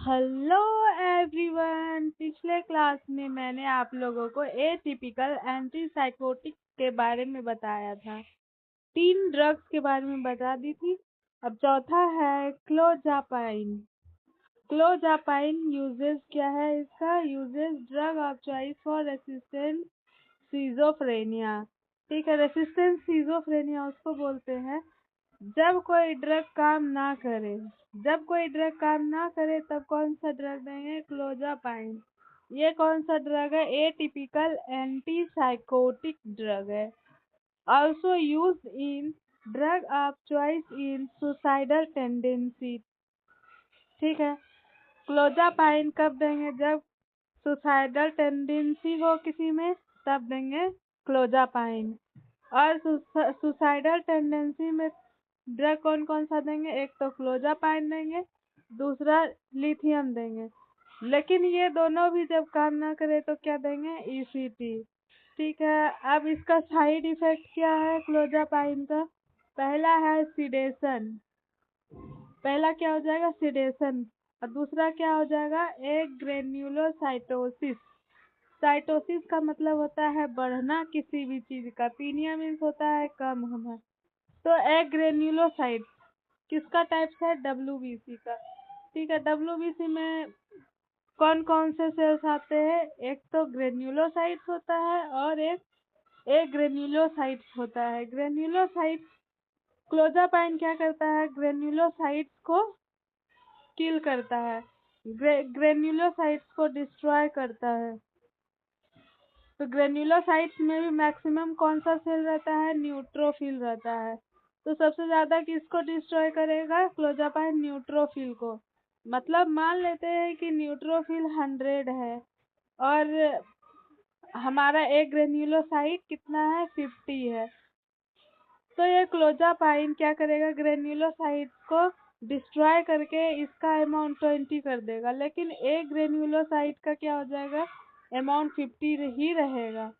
Hello everyone. पिछले class में मैंने आप लोगों को एटिपिकल एंटीसाइकोटिक के बारे में बताया था। 3 ड्रग्स के बारे में बता दी थी। अब चौथा है क्लोजापाइन। क्लोजापाइन यूजेस क्या है? इसका uses drug of choice for resistant schizophrenia. ठीक है, रेसिस्टेंट सीजोफ्रेनिया उसको बोलते हैं जब कोई ड्रग काम ना करे। जब कोई ड्रग काम ना करे तब कौन सा ड्रग देंगे? क्लोजापाइन। ये कौन सा ड्रग है? एटिपिकल एंटीसाइकोटिक ड्रग है। Also used in drug of choice in suicidal tendency. ठीक है, क्लोजापाइन कब देंगे? जब सुसाइडल टेंडेंसी हो किसी में, तब देंगे क्लोजापाइन। और सुसाइडल टेंडेंसी में ड्रग कौन कौन सा देंगे? एक तो क्लोजापाइन देंगे, दूसरा लिथियम देंगे। लेकिन ये दोनों भी जब काम ना करे तो क्या देंगे? ईसीटी। ठीक है, अब इसका साइड इफेक्ट क्या है क्लोजापाइन का? पहला है सिडेशन। पहला क्या हो जाएगा? सिडेशन। और दूसरा क्या हो जाएगा? एक ग्रेन्युलोसाइटोसिस। साइटोसिस का मतलब होता है बढ़ना किसी भी चीज का। पीनिया मीन्स होता है कम होना। तो एक ग्रेन्युलोसाइट किसका टाइप है? डब्ल्यूबीसी का। ठीक है, डब्ल्यूबीसी में कौन कौन से सेल्स आते हैं? एक तो ग्रेन्युलोसाइट्स होता है और एक ग्रेन्युलोसाइट्स होता है। ग्रेन्युलोसाइट्स, क्लोजापाइन क्या करता है? ग्रेन्युलोसाइट्स को किल करता है, ग्रेन्युलोसाइट्स को डिस्ट्रॉय करता है। तो ग्रेन्युलोसाइट्स में भी मैक्सिमम कौन सा सेल रहता है? न्यूट्रोफिल रहता है। तो सबसे ज्यादा किसको डिस्ट्रॉय करेगा? क्लोजापाइन न्यूट्रोफिल को। मतलब मान लेते हैं कि न्यूट्रोफिल 100 है और हमारा एक ग्रेन्युलोसाइट कितना है? 50 है। तो ये क्लोजापाइन क्या करेगा? ग्रेन्युलोसाइट को डिस्ट्रॉय करके इसका अमाउंट 20 कर देगा, लेकिन एक ग्रेन्युलोसाइट का क्या हो जाएगा? अमाउंट 50 ही रहेगा।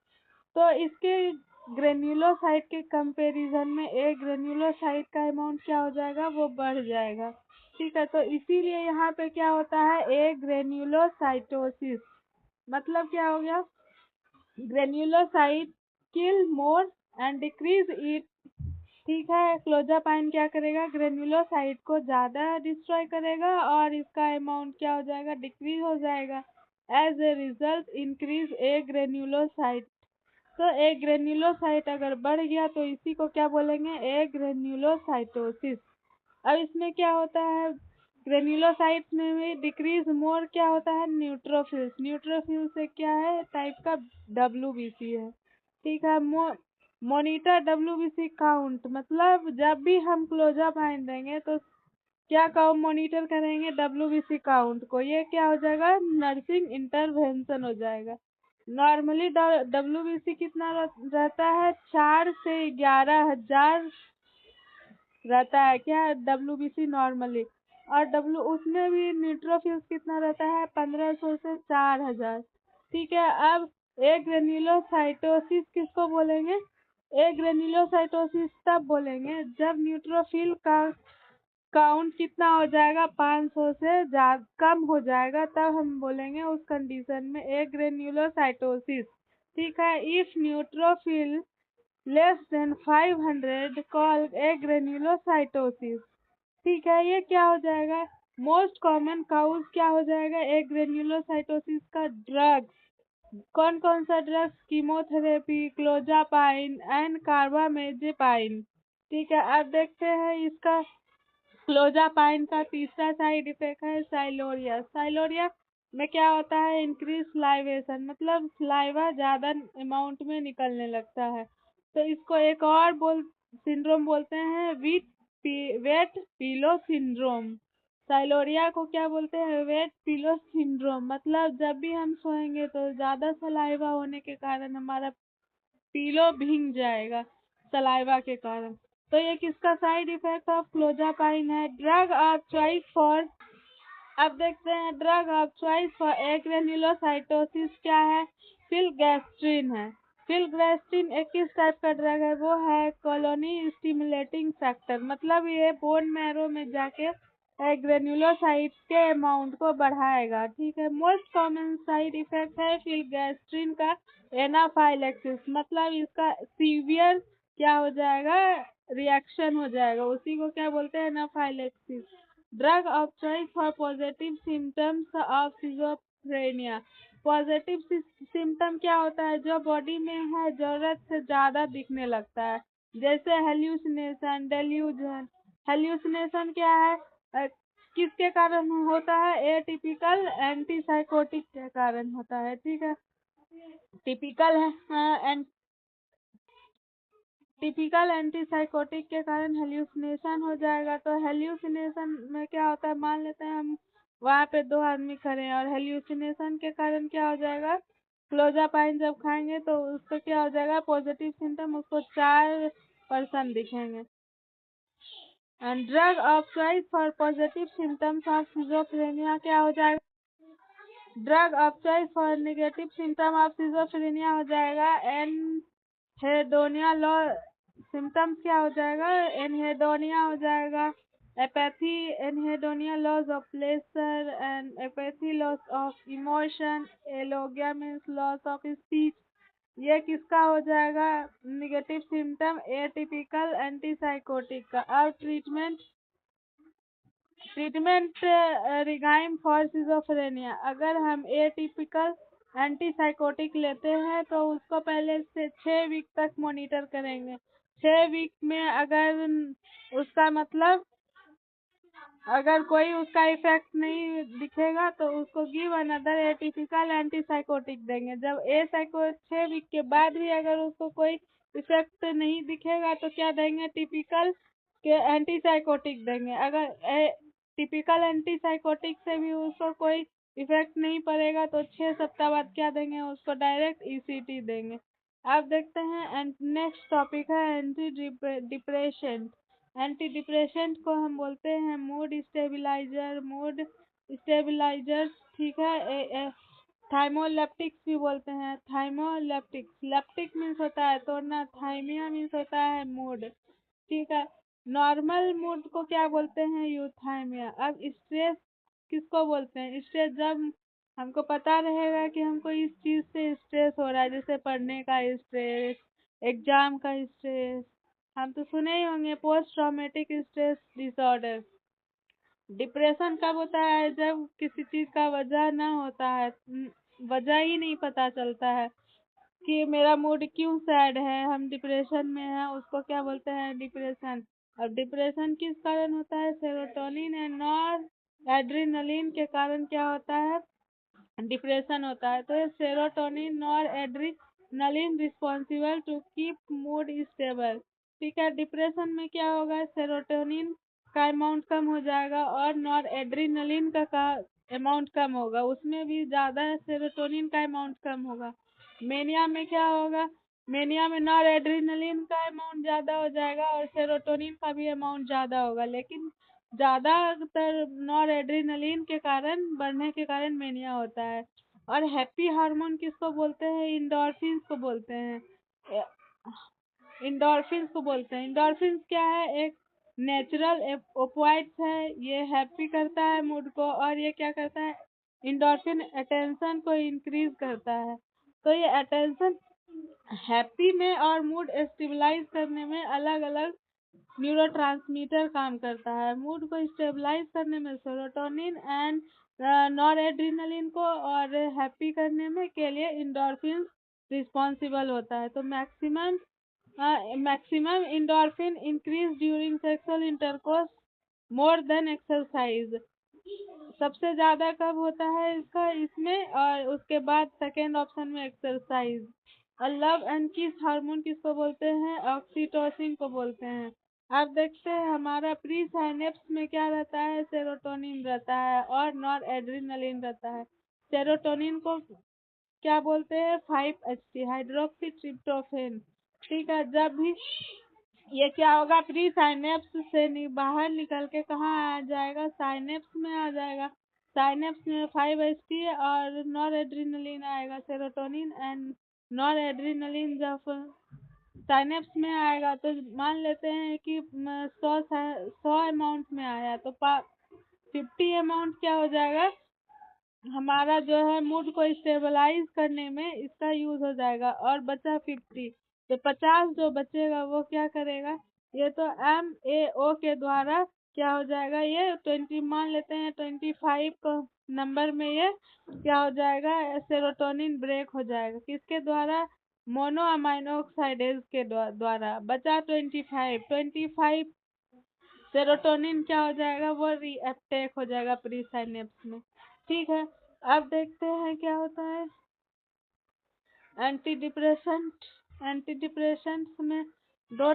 तो इसके ग्रेन्युलोसाइट के कंपैरिजन में एक ग्रेन्युलोसाइट का अमाउंट क्या हो जाएगा? वो बढ़ जाएगा। ठीक है, तो इसीलिए यहाँ पे क्या होता है? एक ग्रेन्युलोसाइटोसिस। मतलब क्या हो गया? Granulocyte kill more and decrease it. ठीक है, क्लोजापाइन क्या करेगा? ग्रेन्युलोसाइट को ज्यादा डिस्ट्रॉय करेगा और इसका अमाउंट क्या हो जाएगा? डिक्रीज हो जाएगा। As a result increase A granulocyte. तो एक ग्रेन्युलोसाइट अगर बढ़ गया तो इसी को क्या बोलेंगे? एक ग्रेन्युलोसाइटोसिस। अब इसमें क्या होता है? ग्रेन्युलोसाइट्स में भी डिक्रीज मोर क्या होता है? न्यूट्रोफिल्स। न्यूट्रोफिल से क्या है? टाइप का डब्ल्यूबीसी है। ठीक है, मॉनिटर डब्ल्यूबीसी काउंट। मतलब जब भी हम क्लोजापाइन देंगे तो क्या काउंट मॉनिटर करेंगे? डब्ल्यूबीसी काउंट को। ये क्या हो जाएगा? नर्सिंग इंटरवेंशन हो जाएगा। नॉर्मली डब्ल्यूबीसी कितना रहता है? 4 से 11,000 रहता है क्या? WBC normally. और उसमें भी न्यूट्रोफिल्स कितना रहता है? 1500 से 4000। ठीक है, अब एक ग्रेन्युलोसाइटोसिस किसको बोलेंगे? एक ग्रेन्युलोसाइटोसिस तब बोलेंगे जब न्यूट्रोफिल का काउंट कितना हो जाएगा? 500 से कम हो जाएगा, तब हम बोलेंगे उस कंडीशन में एक ग्रेन्युलोसाइटोसिस। ठीक है, if neutrophil less than 500 called agranulocytosis. ठीक है, ये क्या हो जाएगा? मोस्ट कॉमन काउज क्या हो जाएगा? एक ग्रेन्युलोसाइटोसिस का ड्रग्स। कौन कौन सा ड्रग्स? Chemotherapy, clozapine and कार्बामेजेपाइन। ठीक है, अब देखते हैं इसका क्लोजापाइन का तीसरा साइड इफेक्ट है साइलोरिया। साइलोरिया में क्या होता है? Increase salivation. मतलब सलाइवा ज्यादा अमाउंट में निकलने लगता है। तो इसको एक और सिंड्रोम बोलते हैं, वेट पिलो सिंड्रोम। साइलोरिया को क्या बोलते हैं? Wet pillow syndrome. मतलब जब भी हम सोएंगे तो ज्यादा सलाइवा होने के कारण हमारा पिलो भींग जाएगा सलाइवा के कारण। तो ये किसका साइड इफेक्ट ऑफ क्लोजापाइन है? Drug of choice for. अब देखते हैं ड्रग ऑफ चॉइस फॉर एक ग्रेन्युलोसाइटोसिस क्या है? फिलगैस्ट्रिन है। फिलगैस्ट्रिन एक किस टाइप का ड्रग है? वो है कॉलोनी स्टिमुलेटिंग फैक्टर। मतलब ये बोन मैरो में जाके ग्रेन्युलोसाइट के अमाउंट को बढ़ाएगा। ठीक है। मोस्ट कॉमन साइड इफेक्ट है फिलगैस्ट्रिन का एनाफाइलेक्सिस, मतलब इसका सीवियर क्या हो जाएगा, रिएक्शन हो जाएगा, उसी को क्या बोलते हैं, anaphylaxis. Drug of choice for positive symptoms of schizophrenia. Positive symptom क्या होता है, जो बॉडी में है जरूरत से ज्यादा दिखने लगता है, जैसे हेल्यूसिनेशन, डेल्यूजन। हेल्यूसिनेशन क्या है, किसके कारण होता है, एटिपिकल एंटीसाइकोटिक के कारण होता है। ठीक है। टिपिकल है टिपिकल एंटीसाइकोटिक के कारण हेल्यूसिनेशन हो जाएगा। तो हेल्यूसिनेशन में क्या होता है, मान लेते हैं हम वहाँ पे दो आदमी खड़े हैं और हेल्यूसिनेशन के कारण क्या हो जाएगा, क्लोजापाइन जब खाएंगे तो उसको क्या हो जाएगा, पॉजिटिव सिम्टम उसको 4% दिखेंगे। And drug of choice for positive symptoms of schizophrenia क्या हो जाएगा, drug of choice for negative symptom of schizophrenia हो जाएगा एनहेडोनिया लॉ। सिम्टम्स क्या हो जाएगा, एनहेडोनिया हो जाएगा, apathy, anhedonia loss of pleasure and apathy, loss of emotion, alogia means loss of speech. ये किसका हो जाएगा, निगेटिव सिम्टम एटिपिकल एंटीसाइकोटिक का। अब ट्रीटमेंट रिगाइम फॉर सिजोफ्रेनिया। अगर हम एटिपिकल एंटीसाइकोटिक लेते हैं तो उसको पहले से 6 वीक तक मॉनिटर करेंगे। 6 वीक में अगर उसका मतलब अगर कोई उसका इफेक्ट नहीं दिखेगा तो उसको गिव अनदर एटिपिकल एंटीसाइकोटिक देंगे। जब 6 वीक के बाद भी अगर उसको कोई इफेक्ट नहीं दिखेगा तो क्या देंगे, टिपिकल के एंटीसाइकोटिक देंगे। अगर टिपिकल एंटीसाइकोटिक से भी उसको कोई इफेक्ट नहीं पड़ेगा तो 6 सप्ताह बाद क्या देंगे, उसको डायरेक्ट ईसीटी देंगे। अब देखते हैं नेक्स्ट टॉपिक है एंटी डिप्रेशन। एंटी डिप्रेशन को हम बोलते हैं मूड स्टेबलाइजर्स। ठीक है। थाइमोलेप्टिक्स भी बोलते हैं, थाइमोलेप्टिक्स। लेप्टिक मीन्स होता है तोड़ना, थाइमिया मीन्स होता है मूड। ठीक है। नॉर्मल मूड को क्या बोलते हैं, यूथाइमिया। अब स्ट्रेस किसको बोलते हैं, स्ट्रेस जब हमको पता रहेगा कि हमको इस चीज से स्ट्रेस हो रहा है, जैसे पढ़ने का स्ट्रेस, एग्जाम का स्ट्रेस, हम तो सुने ही होंगे post traumatic stress disorder. Depression कब होता है, जब किसी चीज का वजह ना होता है, वजह ही नहीं पता चलता है कि मेरा मूड क्यों सैड है, हम डिप्रेशन में हैं, उसको क्या बोलते हैं, डिप्रेशन। अब डिप्रेशन किस कारण होता है, सेरोटोनिन एंड नॉर एड्रिनलिन के कारण क्या होता है, डिप्रेशन होता है। तो ये सेरोटोनिन और adrenaline responsible to keep mood stable. ठीक है। डिप्रेशन में क्या होगा, सेरोटोनिन का अमाउंट कम हो जाएगा और नॉर एड्रिनलिन का अमाउंट कम होगा, उसमें भी ज्यादा सेरोटोनिन का अमाउंट कम होगा। मेनिया में क्या होगा, मेनिया में नॉर एड्रिनलिन का अमाउंट ज्यादा हो जाएगा और सेरोटोनिन का भी अमाउंट ज्यादा होगा, लेकिन ज्यादातर नॉर एड्रिनलिन के कारण बढ़ने के कारण मेनिया होता है। और हैप्पी हार्मोन किसको बोलते हैं, इंडोर्फिन्स को बोलते हैं। इंडोर्फिन्स को बोलते हैं। इंडोर्फिन्स क्या है, एक नेचुरल ओपिएट्स है, ये हैप्पी करता है मूड को, और ये क्या करता है, इंडोर्फिन अटेंशन को इंक्रीज करता है। तो ये अटेंशन हैप्पी में और मूड स्टेबलाइज करने में अलग अलग न्यूरोट्रांसमीटर काम करता है। मूड को स्टेबलाइज करने में सेरोटोनिन एंड नॉरएड्रेनालिन को, और हैप्पी करने में के लिए इंडोर्फिन रिस्पॉन्सिबल होता है। तो maximum endorphin increase during sexual intercourse more than exercise. सबसे ज्यादा कब होता है इसका, इसमें, और उसके बाद सेकेंड ऑप्शन में एक्सरसाइज। और लव एंड किस हार्मोन किसको बोलते हैं, ऑक्सीटोसिन को बोलते हैं। अब देखते हैं हमारा प्री साइनेप्स में क्या रहता है, सेरोटोनिन रहता है और नॉर एड्रिनलिन रहता है। सेरोटोनिन को क्या बोलते हैं, 5-HT हाइड्रोक्सी ट्रिप्टोफेन। ठीक है। जब भी ये क्या होगा, प्री साइनेप्स से बाहर निकल के कहाँ आ जाएगा, साइनेप्स में आ जाएगा। साइनेप्स में 5-HT और नॉर एड्रिनलिन आएगा, सेरोटोनिन एंड नॉर एड्रिनलिन जब साइनेप्स में आएगा तो मान लेते हैं कि 100 अमाउंट में आया, तो 50 अमाउंट क्या हो जाएगा, हमारा जो है मूड को स्टेबलाइज करने में इसका यूज हो जाएगा। और बचा 50, तो 50 जो बचेगा वो क्या करेगा, ये तो MAO के द्वारा क्या हो जाएगा, ये 20 मान लेते हैं, 25 को नंबर में ये क्या हो जाएगा, सेरोटोनिन ब्रेक हो जाएगा। किसके द्वारा, मोनो अमाइनो ऑक्साइडेज के द्वारा। बचा 25 सेरोटोनिन क्या हो जाएगा, वो रीअपटेक हो जाएगा प्री साइनेप्स में। ठीक है, अब देखते हैं क्या होता है एंटी डिप्रेसेंट। एंटी डिप्रेसेंट्स में दो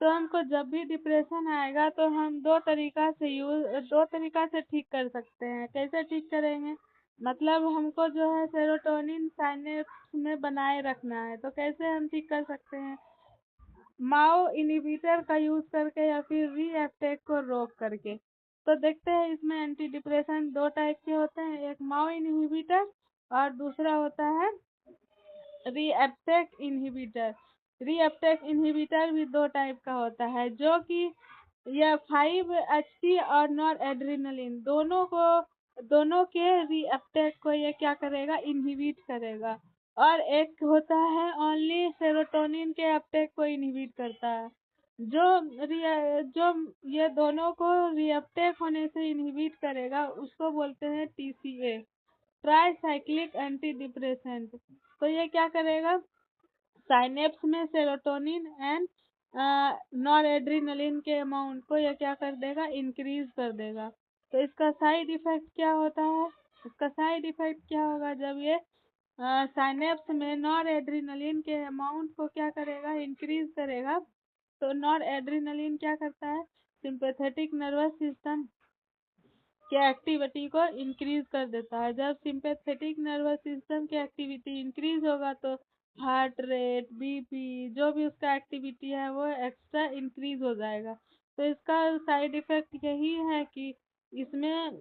तो हमको जब भी डिप्रेशन आएगा तो हम दो तरीका से ठीक कर सकते हैं। कैसे ठीक करेंगे, मतलब हमको जो है सेरोटोनिन साइनेप्स में बनाए रखना है, तो कैसे हम ठीक कर सकते हैं, माओ इनहिबिटर का यूज करके या फिर रीअपटेक को रोक करके। तो देखते हैं इसमें एंटी डिप्रेसेंट दो टाइप के होते हैं, एक माओ इनहिबिटर और दूसरा होता है रीअपटेक इनहिबिटर। रीअपटेक इनहिबिटर भी दो टाइप का होता है, जो कि यह 5-HT और नॉर एड्रेनलिन दोनों के रीअपटेक को ये क्या करेगा, इनहिबिट करेगा। और एक होता है ओनली सेरोटोनिन के अपटेक को इनहिबिट करता है। जो ये दोनों को रीअपटेक होने से इनहिबिट करेगा उसको बोलते हैं TCA, ट्राइसाइक्लिक एंटी डिप्रेसेंट। तो ये क्या करेगा, साइनेप्स में सेरोटोनिन एंड नॉरएड्रेनालिन के अमाउंट को यह क्या कर देगा, इंक्रीज कर देगा। तो इसका साइड इफेक्ट क्या होता है, इसका साइड इफेक्ट क्या होगा, जब ये साइनेप्स में नॉरएड्रेनालिन के अमाउंट को क्या करेगा, इंक्रीज करेगा। तो नॉरएड्रेनालिन क्या करता है, सिंपैथेटिक नर्वस सिस्टम के एक्टिविटी को इंक्रीज कर देता है। जब सिंपैथेटिक नर्वस सिस्टम की एक्टिविटी इंक्रीज होगा तो हार्ट रेट, BP, जो भी उसका एक्टिविटी है वो एक्स्ट्रा इंक्रीज हो जाएगा। तो इसका साइड इफेक्ट यही है कि इसमें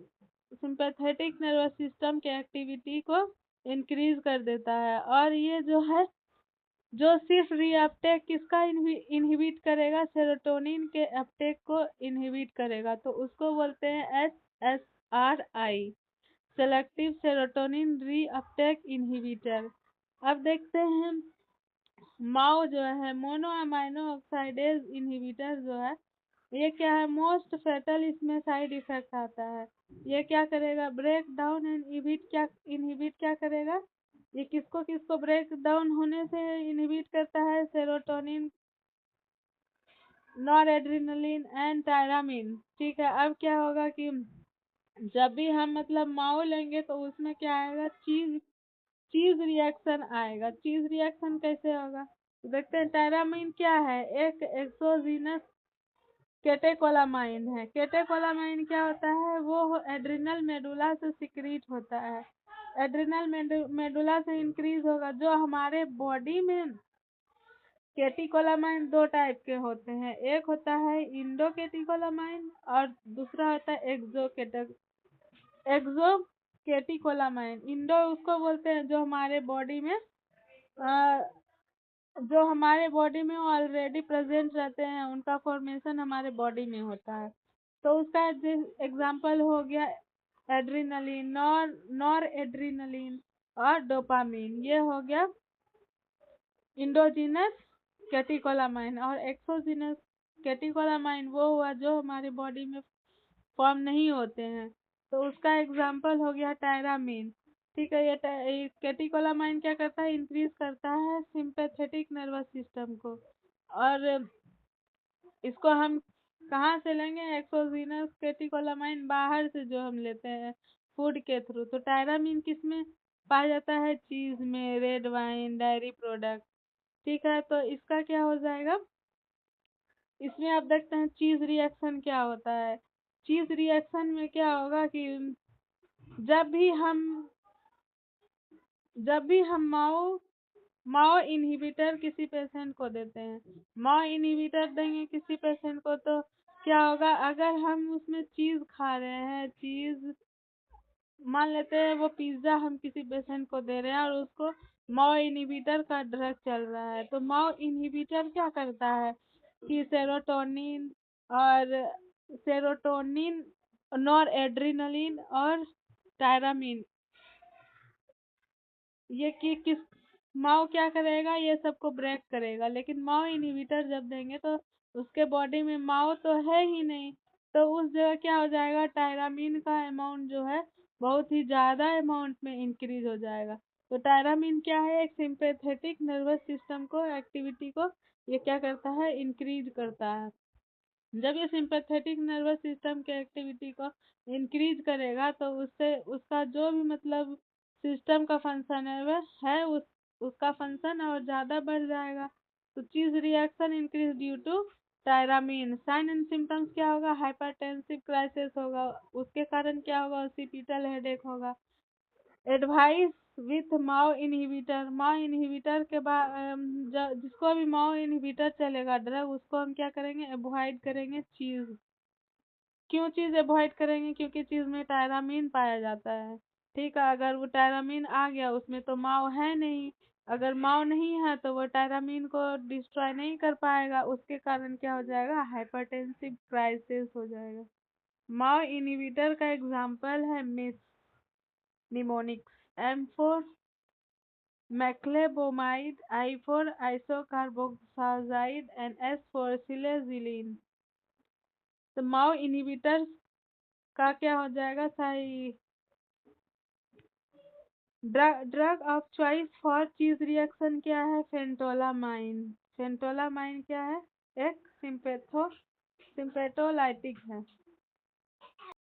सिंपैथेटिक नर्वस सिस्टम के एक्टिविटी को इंक्रीज कर देता है। और ये जो है, जो सिर्फ रीअपटेक किसका इनहिबिट करेगा, सेरोटोनिन के अपटेक को इनहिबिट करेगा, तो उसको बोलते हैं SSRI, selective serotonin reuptake inhibitor. अब देखते हैं माओ जो है, मोनो अमाइनो ऑक्साइडेज इनहिबिटर जो है, ये क्या है, मोस्ट फेटल इसमें साइड इफेक्ट आता है। ये क्या करेगा, ब्रेक डाउन एंड इनहिबिट क्या करेगा, ये किसको किसको ब्रेक डाउन होने से इनहिबिट करता है, सेरोटोनिन, नॉरएड्रेनालिन एंड टायरामिन। ठीक है, अब क्या होगा कि जब भी हम मतलब माओ लेंगे तो उसमें क्या आएगा, चीज रिएक्शन आएगा। चीज रिएक्शन कैसे होगा, तो देखते हैं। टायरामिन क्या है, एक एक्सोजीनस केटेकोलामाइन है। केटेकोलामाइन क्या होता है, वो एड्रिनल मेडुला से सिक्रीट होता है। एड्रिनल मेडुला से इंक्रीज होगा। जो हमारे बॉडी में केटिकोलामाइन दो टाइप के होते हैं, एक होता है इंडो केटिकोलामाइन और दूसरा होता है एक्सो केटिकोलामाइन। इंडो उसको बोलते हैं जो हमारे बॉडी में ऑलरेडी प्रेजेंट रहते हैं, उनका फॉर्मेशन हमारे बॉडी में होता है। तो उसका एग्जांपल हो गया एड्रीनलिन, नॉर एड्रीनलिन और डोपामिन, ये हो गया इंडोजीनस कैटिकोलामाइन। और एक्सोजीनस कैटिकोलामाइन वो हुआ जो हमारी बॉडी में फॉर्म नहीं होते हैं, तो उसका एग्जांपल हो गया टायरामीन। ठीक है, ये कैटिकोलामाइन क्या करता है, इंक्रीज करता है सिंपैथेटिक नर्वस सिस्टम को। और इसको हम कहाँ से लेंगे, एक्सोजीनस कैटिकोलामाइन बाहर से जो हम लेते हैं फूड के थ्रू। तो टायरामीन किस में पाया जाता है, चीज में, रेड वाइन, डायरी प्रोडक्ट। ठीक है, तो इसका क्या हो जाएगा, इसमें आप देखते हैं चीज रिएक्शन क्या होता है। चीज रिएक्शन में क्या होगा कि जब भी हम माओ इनहिबिटर किसी पेशेंट को देते हैं, माओ इनहिबिटर देंगे किसी पेशेंट को, तो क्या होगा, अगर हम उसमें चीज खा रहे हैं, चीज मान लेते हैं वो पिज्जा हम किसी पेशेंट को दे रहे हैं और उसको माओ इनहिबिटर का ड्रग चल रहा है, तो माओ इनहिबिटर क्या करता है कि सेरोटोनिन और सेरोटोनिन, नॉर एड्रिनलिन और टायरामीन। ये कि किस माओ क्या करेगा, ये सबको ब्रेक करेगा, लेकिन माओ इनहिबिटर जब देंगे तो उसके बॉडी में माओ तो है ही नहीं, तो उस जगह क्या हो जाएगा, टायरामीन का अमाउंट जो है बहुत ही ज्यादा अमाउंट में इंक्रीज हो जाएगा। तो टायरामीन क्या है, एक सिंपैथेटिक नर्वस सिस्टम को एक्टिविटी को ये क्या करता है, इंक्रीज करता है। जब ये सिंपैथेटिक नर्वस सिस्टम के एक्टिविटी को इंक्रीज करेगा तो उससे उसका जो भी मतलब सिस्टम का फंक्शन है वह है उसका फंक्शन और ज्यादा बढ़ जाएगा। तो cheese reaction increase due to tyramine. Sign and symptoms क्या होगा, हाइपरटेंसिव क्राइसिस होगा, उसके कारण क्या होगा, ओसिपिटल हेडेक होगा। Advice with MAO inhibitor, MAO inhibitor के बाद जिसको भी माओ इनहिबिटर चलेगा ड्रग, उसको हम क्या करेंगे, अवॉइड करेंगे चीज। क्यों चीज अवॉइड करेंगे, क्योंकि चीज में टायरामीन पाया जाता है। ठीक है, अगर वो टायरामीन आ गया उसमें तो माओ है नहीं, अगर माओ नहीं है तो वो टायरामीन को डिस्ट्रॉय नहीं कर पाएगा, उसके कारण क्या हो जाएगा, हाइपरटेंसिव क्राइसिस हो जाएगा। माओ इनहिबिटर का एग्जाम्पल है MIS mnemonics, M4 moclobemide, I4 isocarboxazid and S4 selegiline. तो माओ इनहिबिटर्स का क्या हो जाएगा सही, drug of choice for cheese reaction क्या है, फेंटोलामाइन। फेंटोलामाइन क्या है, एक सिम्पेथोलाइटिक है।